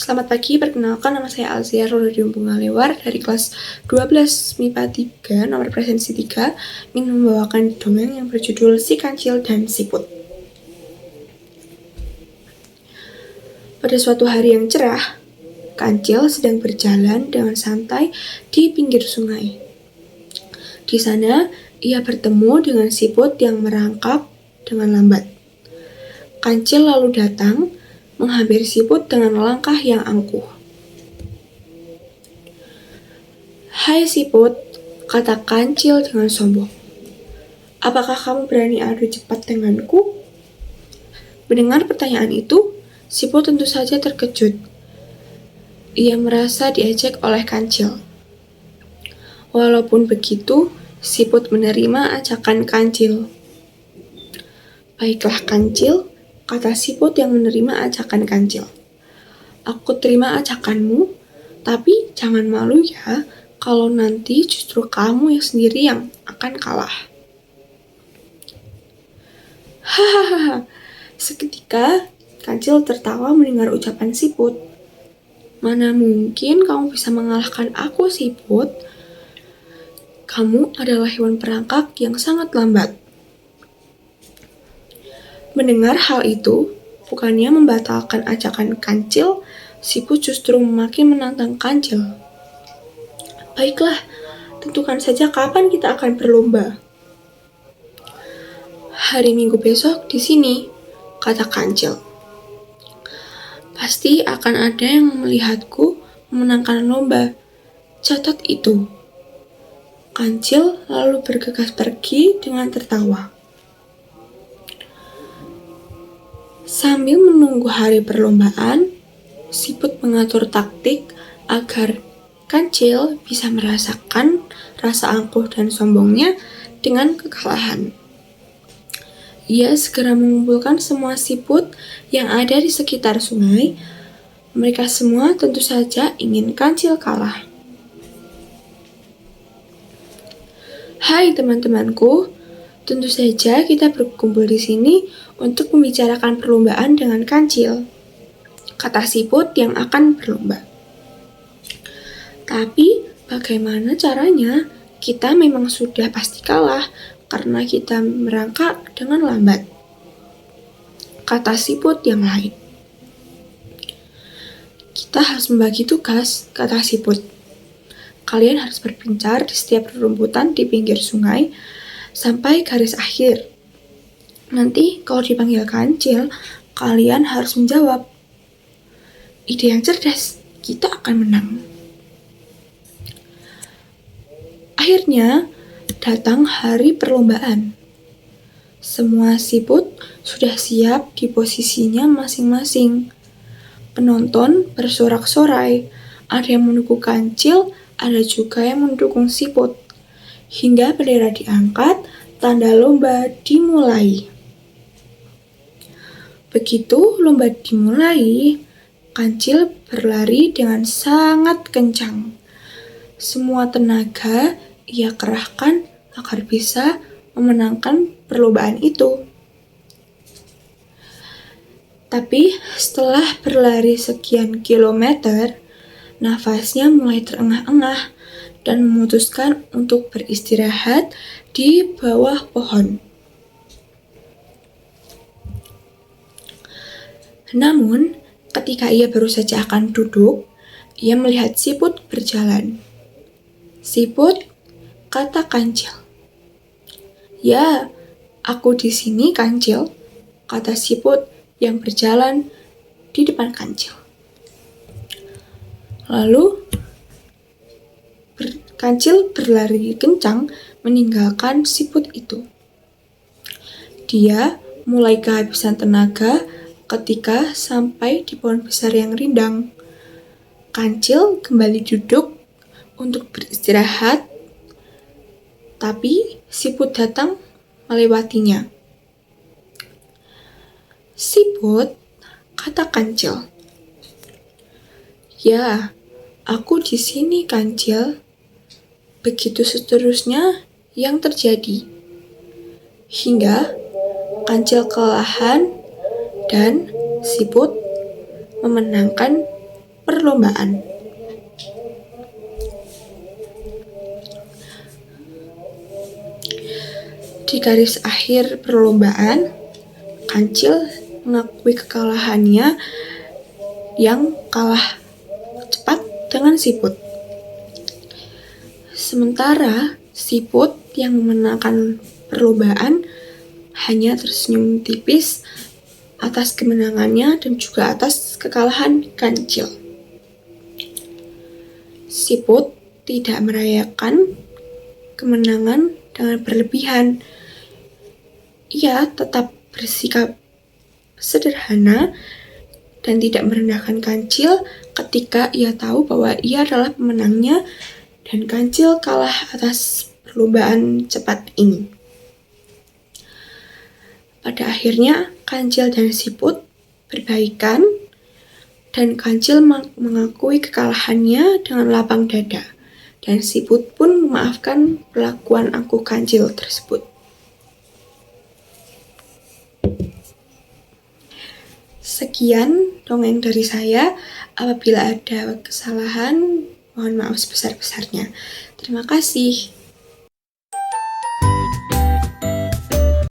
Selamat pagi, perkenalkan nama saya Alzia Rododium Bunga Lewar dari kelas 12 MIPA 3, nomor presensi 3, ingin membawakan dongeng yang berjudul Si Kancil dan Siput. Pada suatu hari yang cerah, Kancil sedang berjalan dengan santai di pinggir sungai. Di sana, ia bertemu dengan Siput yang merangkak dengan lambat. Kancil lalu datang, menghampiri Siput dengan langkah yang angkuh. "Hai Siput," kata Kancil dengan sombong. "Apakah kamu berani adu cepat denganku?" Mendengar pertanyaan itu, Siput tentu saja terkejut. Ia merasa diejek oleh Kancil. Walaupun begitu, Siput menerima ajakan Kancil. "Baiklah Kancil," kata Siput yang menerima ajakan Kancil. "Aku terima ajakanmu, tapi jangan malu ya kalau nanti justru kamu sendiri yang akan kalah." Hahaha. Seketika, Kancil tertawa mendengar ucapan Siput. "Mana mungkin kamu bisa mengalahkan aku, Siput? Kamu adalah hewan perangkak yang sangat lambat." Mendengar hal itu, bukannya membatalkan ajakan Kancil, Siput justru makin menantang Kancil. "Baiklah, tentukan saja kapan kita akan berlomba." "Hari Minggu besok di sini," kata Kancil. "Pasti akan ada yang melihatku memenangkan lomba. Catat itu." Kancil lalu bergegas pergi dengan tertawa. Sambil menunggu hari perlombaan, Siput mengatur taktik agar Kancil bisa merasakan rasa angkuh dan sombongnya dengan kekalahan. Ia segera mengumpulkan semua siput yang ada di sekitar sungai. Mereka semua tentu saja ingin Kancil kalah. "Hai teman-temanku, tentu saja kita berkumpul di sini untuk membicarakan perlombaan dengan Kancil," kata Siput yang akan berlomba. "Tapi bagaimana caranya? Kita memang sudah pasti kalah karena kita merangkak dengan lambat," kata Siput yang lain. "Kita harus membagi tugas," kata Siput. "Kalian harus berpencar di setiap rerumputan di pinggir sungai sampai garis akhir. Nanti kalau dipanggil Kancil, kalian harus menjawab." "Ide yang cerdas, kita akan menang." Akhirnya, datang hari perlombaan. Semua siput sudah siap di posisinya masing-masing. Penonton bersorak-sorai, ada yang mendukung Kancil, ada juga yang mendukung Siput. Hingga bendera diangkat, tanda lomba dimulai. Begitu lomba dimulai, Kancil berlari dengan sangat kencang. Semua tenaga ia kerahkan agar bisa memenangkan perlombaan itu. Tapi setelah berlari sekian kilometer, nafasnya mulai terengah-engah dan memutuskan untuk beristirahat di bawah pohon. Namun, ketika ia baru saja akan duduk, ia melihat Siput berjalan. "Siput," kata Kancil. "Ya, aku di sini, Kancil," kata Siput yang berjalan di depan Kancil. Lalu, Kancil berlari kencang meninggalkan Siput itu. Dia mulai kehabisan tenaga ketika sampai di pohon besar yang rindang. Kancil kembali duduk untuk beristirahat, tapi Siput datang melewatinya. "Siput," kata Kancil. "Ya, aku di sini, Kancil." Begitu seterusnya yang terjadi. Hingga Kancil kelelahan dan Siput memenangkan perlombaan. Di garis akhir perlombaan, Kancil mengakui kekalahannya yang kalah cepat dengan Siput. Sementara Siput yang memenangkan perlombaan hanya tersenyum tipis atas kemenangannya dan juga atas kekalahan Kancil. Siput tidak merayakan kemenangan dengan berlebihan. Ia tetap bersikap sederhana dan tidak merendahkan Kancil ketika ia tahu bahwa ia adalah pemenangnya dan Kancil kalah atas perlombaan cepat ini. Pada akhirnya, Kancil dan Siput berbaikan dan Kancil mengakui kekalahannya dengan lapang dada. Dan Siput pun memaafkan perlakuan angkuh Kancil tersebut. Sekian dongeng dari saya. Apabila ada kesalahan, mohon maaf sebesar-besarnya. Terima kasih.